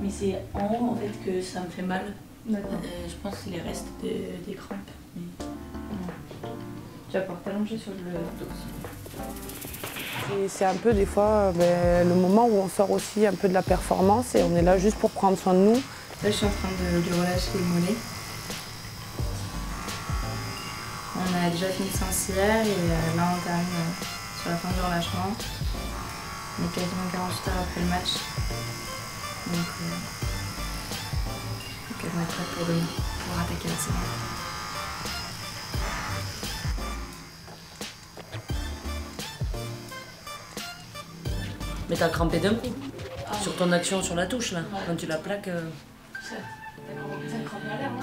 mais c'est en haut en fait que ça me fait mal. D'accord. Je pense que c'est les restes des crampes. Mais... Tu vas pouvoir t'allonger sur le dos. C'est un peu des fois le moment où on sort aussi un peu de la performance et on est là juste pour prendre soin de nous. Là je suis en train de relâcher le mollet. On a déjà fait une séance hier et là on termine sur la fin du relâchement. On est quasiment 48 heures après le match. Donc on va être prête pour demain, pour attaquer la semaine. Mais t'as crampé d'un coup, sur ton action sur la touche là, quand tu la plaques.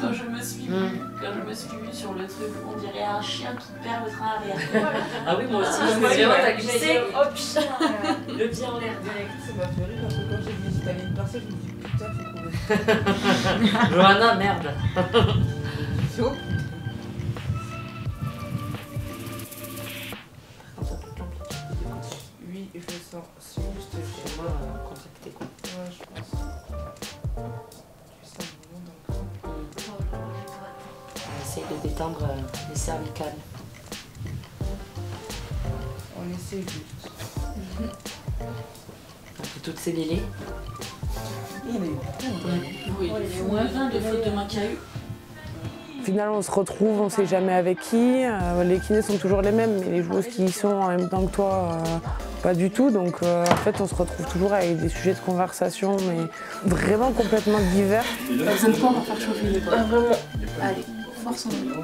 Quand je me suis vue sur le truc, on dirait un chien qui perd le train arrière. Ah oui, moi aussi, t'as glissé, hop, le pied en l'air direct. Ça m'a fait rire parce que quand j'ai vu que t'avais une personne, je me suis dit putain, c'est cool. Johanna, merde. Chaud. Oui, je le sens. Si juste chez moi, contracté quoi. Ouais, je pense. Tu sens vraiment dans le corps. On essaye de détendre les cervicales. On essaie juste. Un peu toutes ces lélés. Il y en a eu plein. Oui, moins 20 de fautes de main qu'il y a eu. Finalement, on se retrouve, on ne sait jamais avec qui. Les kinés sont toujours les mêmes, mais les joueuses qui y sont en même temps que toi, pas du tout. Donc en fait, on se retrouve toujours avec des sujets de conversation, mais vraiment complètement divers. T'as besoin de quoi pour faire chauffer les bras? Vraiment. Allez, force en nous.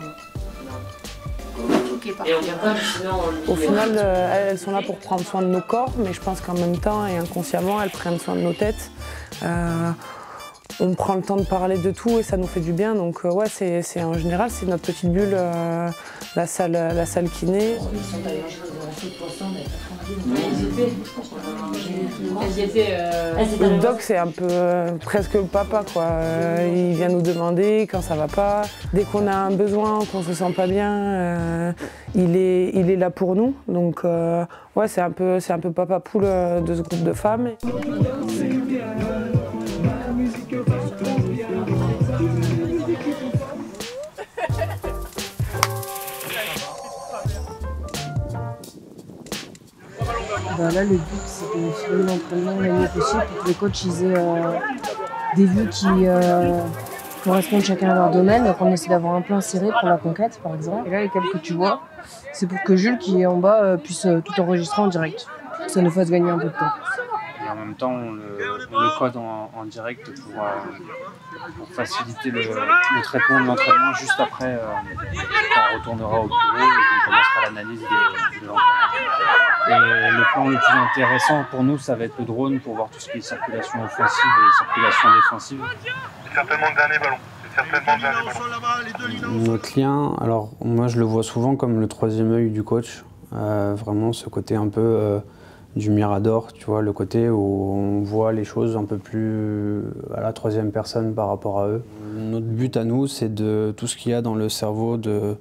Ok, parfait. Et on regarde, sinon on... Au final, elles sont là pour prendre soin de nos corps, mais je pense qu'en même temps et inconsciemment, elles prennent soin de nos têtes. On prend le temps de parler de tout et ça nous fait du bien. Donc ouais, c'est en général, c'est notre petite bulle, la salle kiné. Le doc, c'est un peu presque le papa, quoi. Il vient nous demander quand ça va pas. Dès qu'on a un besoin, qu'on se sent pas bien, il est là pour nous. Donc ouais, c'est un peu papa poule de ce groupe de femmes. Bah là, le but, c'est de finir l'entraînement le mieux possible pour que les coachs aient des vues qui correspondent chacun à leur domaine. Donc on essaie d'avoir un plan serré pour la conquête, par exemple. Et là, les câbles que tu vois, c'est pour que Jules, qui est en bas, puisse tout enregistrer en direct. Ça nous fasse gagner un peu de temps. Et en même temps, on le code en direct pour faciliter le traitement de l'entraînement juste après, quand on retournera au bureau et qu'on commencera l'analyse de l'entraînement. Et le plan le plus intéressant pour nous, ça va être le drone pour voir tout ce qui est circulation offensive et circulation défensive. C'est certainement le dernier ballon. Notre lien, alors moi je le vois souvent comme le troisième œil du coach. Vraiment ce côté un peu du mirador, tu vois, le côté où on voit les choses un peu plus à la troisième personne par rapport à eux. Notre but à nous, c'est de tout ce qu'il y a dans le cerveau de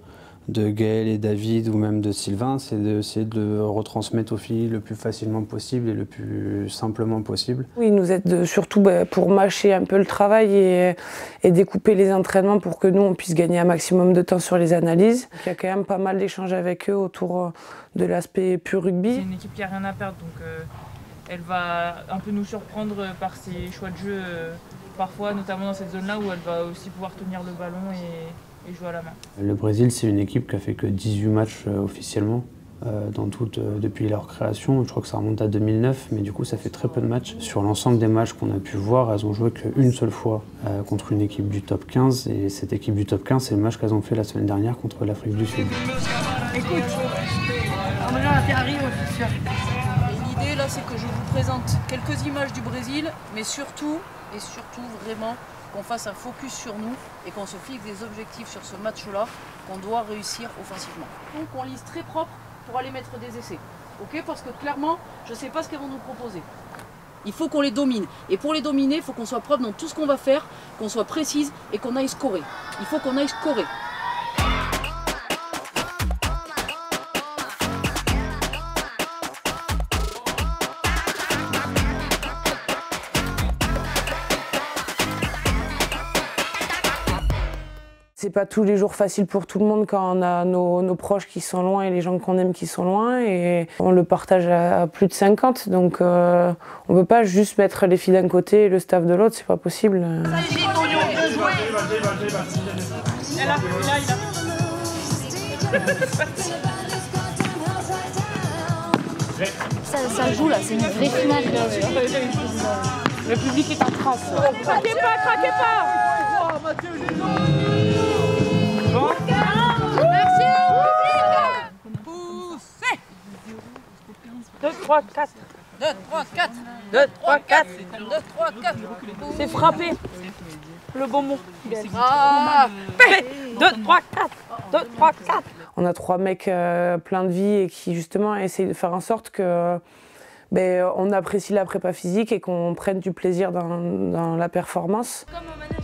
Gaël et David ou même de Sylvain, c'est d'essayer de retransmettre aux filles le plus facilement possible et le plus simplement possible. Oui, ils nous aident surtout pour mâcher un peu le travail et découper les entraînements pour que nous, on puisse gagner un maximum de temps sur les analyses. Il y a quand même pas mal d'échanges avec eux autour de l'aspect pur rugby. C'est une équipe qui n'a rien à perdre, donc elle va un peu nous surprendre par ses choix de jeu, parfois, notamment dans cette zone-là où elle va aussi pouvoir tenir le ballon et jouer à la main. Le Brésil, c'est une équipe qui a fait que 18 matchs officiellement depuis leur création. Je crois que ça remonte à 2009, mais du coup ça fait très peu de matchs. Sur l'ensemble des matchs qu'on a pu voir, elles ont joué qu'une seule fois contre une équipe du top 15, et cette équipe du top 15, c'est le match qu'elles ont fait la semaine dernière contre l'Afrique du Sud. Écoute, on est arrivé, c'est sûr. L'idée là, c'est que je vous présente quelques images du Brésil, mais surtout vraiment qu'on fasse un focus sur nous et qu'on se fixe des objectifs sur ce match-là qu'on doit réussir offensivement. Donc on lise très propre pour aller mettre des essais. Ok, parce que clairement, je ne sais pas ce qu'elles vont nous proposer. Il faut qu'on les domine. Et pour les dominer, il faut qu'on soit propre dans tout ce qu'on va faire, qu'on soit précise et qu'on aille scorer. Il faut qu'on aille scorer. C'est pas tous les jours facile pour tout le monde quand on a nos proches qui sont loin et les gens qu'on aime qui sont loin. Et on le partage à plus de 50. Donc on peut pas juste mettre les filles d'un côté et le staff de l'autre, c'est pas possible. Ça joue là, c'est une vraie finale. Le public est en transe. Craquez pas, craquez pas. 2, 3, 4. 2, 3, 4. 2, 3, 4. 2, 3, 4. C'est frappé. Le bon mot. Ah 2, 3, 4. 2, 3, 4. On a 3 mecs pleins de vie et qui justement essayent de faire en sorte que on apprécie la prépa physique et qu'on prenne du plaisir dans la performance. Comme au manège.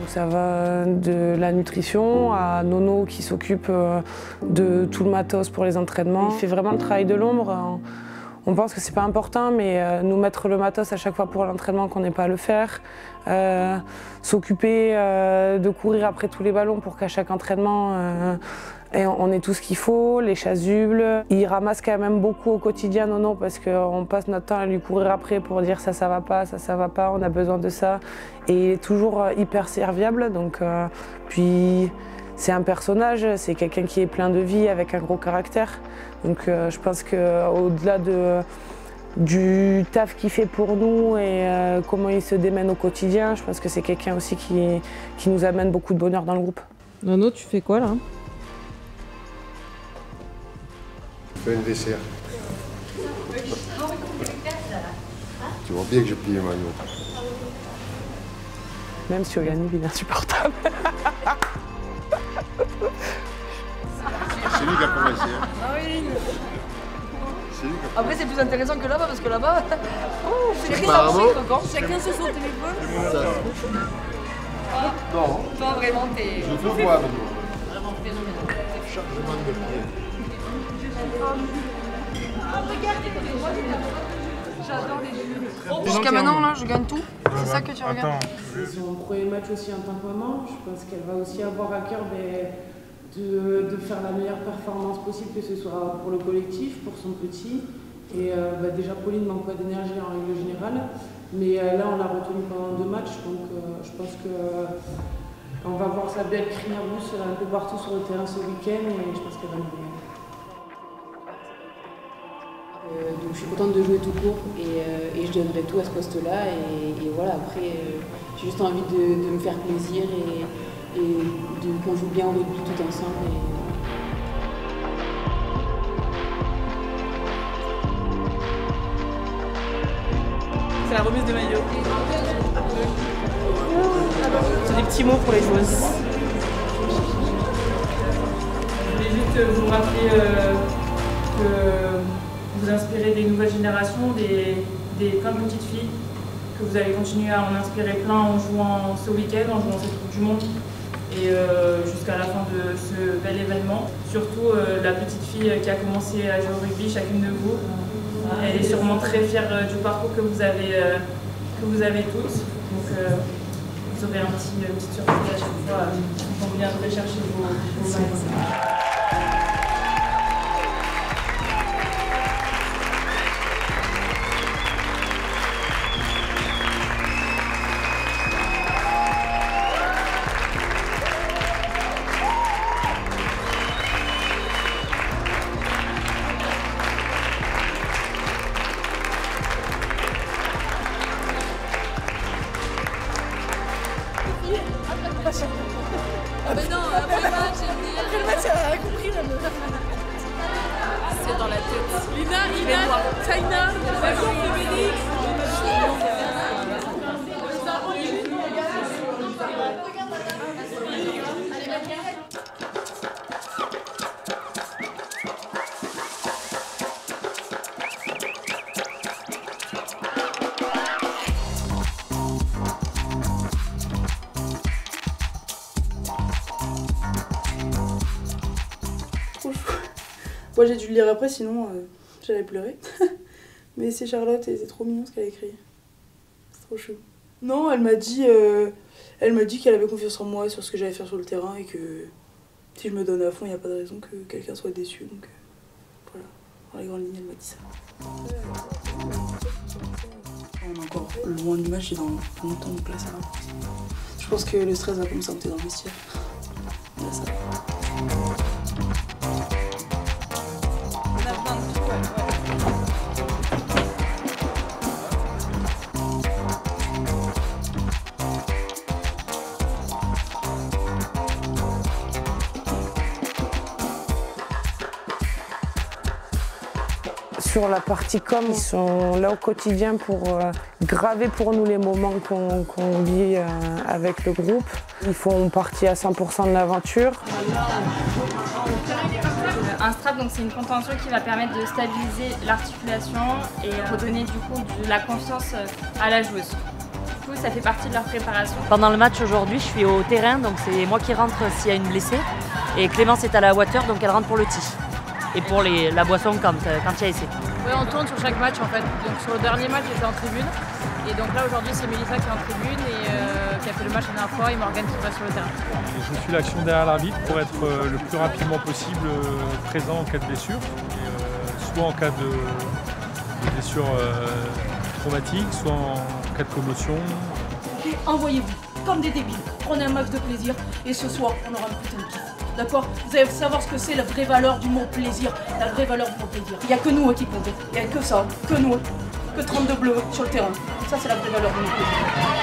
Ça va de la nutrition à Nono qui s'occupe de tout le matos pour les entraînements. Il fait vraiment le travail de l'ombre. On pense que c'est pas important, mais nous mettre le matos à chaque fois pour l'entraînement qu'on n'ait pas à le faire. S'occuper de courir après tous les ballons pour qu'à chaque entraînement on ait tout ce qu'il faut, les chasubles. Il ramasse quand même beaucoup au quotidien, Nono, parce qu'on passe notre temps à lui courir après pour dire ça va pas, ça va pas, on a besoin de ça. Et il est toujours hyper serviable, donc puis c'est un personnage, c'est quelqu'un qui est plein de vie avec un gros caractère. Donc je pense qu'au-delà du taf qu'il fait pour nous et comment il se démène au quotidien, je pense que c'est quelqu'un aussi qui nous amène beaucoup de bonheur dans le groupe. Nono, tu fais quoi là? Je fais une dessert. Tu vois bien que j'ai plié ma maillot. Même si Ogani, il est insupportable. C'est lui qui a commencé. Hein. Ah oui. Après c'est plus intéressant que là-bas parce que là-bas, c'est très encore. Chacun sur son téléphone. Non. Toi vraiment t'es... Je te vois maintenant. Vraiment phénoménal. Chargement de pied. J'adore les jeux. Jusqu'à maintenant là, je gagne tout. C'est ça que tu regardes? C'est son premier match aussi en tant que maman. Je pense qu'elle va aussi avoir à cœur de faire la meilleure performance possible, que ce soit pour le collectif, pour son petit. Et déjà Pauline manque pas d'énergie en règle générale. Mais là on l'a retenue pendant 2 matchs, donc je pense qu'on va voir sa belle crière rousse un peu partout sur le terrain ce week-end et je pense qu'elle va nous gagner. Donc je suis contente de jouer tout court et je donnerai tout à ce poste-là et voilà, après j'ai juste envie de me faire plaisir et qu'on joue bien au rugby tout ensemble. C'est la remise de maillot. C'est des petits mots pour les joueuses. Je voulais juste vous rappeler que vous inspirez des nouvelles générations, plein de petites filles, que vous allez continuer à en inspirer plein en jouant ce week-end, en jouant cette Coupe du Monde et jusqu'à la fin de ce bel événement. Surtout la petite fille qui a commencé à jouer au rugby, chacune de vous. Elle est sûrement très fière du parcours que vous avez tous. Donc vous aurez une petite surprise à chaque fois quand vous viendrez chercher vos maillots. Ah ben non, après le match, elle a compris la meuf. C'est dans la tête. Lina, Taina, version féminine. Moi j'ai dû le lire après, sinon j'allais pleurer. Mais c'est Charlotte et c'est trop mignon ce qu'elle a écrit. C'est trop chou. Non, elle m'a dit qu'elle avait confiance en moi, sur ce que j'allais faire sur le terrain et que si je me donne à fond, il n'y a pas de raison que quelqu'un soit déçu. Donc voilà, dans les grandes lignes, elle m'a dit ça. On est encore loin du match et dans longtemps, donc là ça va. Je pense que le stress va commencer à monter dans le vestiaire. Là ça va. Sur la partie com, ils sont là au quotidien pour graver pour nous les moments qu'on vit avec le groupe. Ils font partie à 100% de l'aventure. Un strap, donc c'est une contention qui va permettre de stabiliser l'articulation et redonner du coup de la confiance à la joueuse. Du coup, ça fait partie de leur préparation. Pendant le match aujourd'hui, je suis au terrain, donc c'est moi qui rentre s'il y a une blessée. Et Clémence est à la water, donc elle rentre pour le tee. Et pour la boisson quand il y a essai. Oui, on tourne sur chaque match en fait. Donc sur le dernier match, j'étais en tribune. Et donc là aujourd'hui, c'est Mélissa qui est en tribune et qui a fait le match la dernière fois et Morgane qui reste sur le terrain. Je suis l'action derrière l'arbitre pour être le plus rapidement possible présent en cas de blessure. Et, soit en cas de blessure traumatique, soit en cas de commotion. Et envoyez-vous comme des débiles. Prenez un max de plaisir et ce soir, on aura un putain de kiff. D'accord? Vous allez savoir ce que c'est la vraie valeur du mot plaisir. La vraie valeur du mot plaisir. Il n'y a que nous qui comptons. Il n'y a que ça. Que nous. Que 32 bleus sur le terrain. Ça, c'est la vraie valeur du mot plaisir.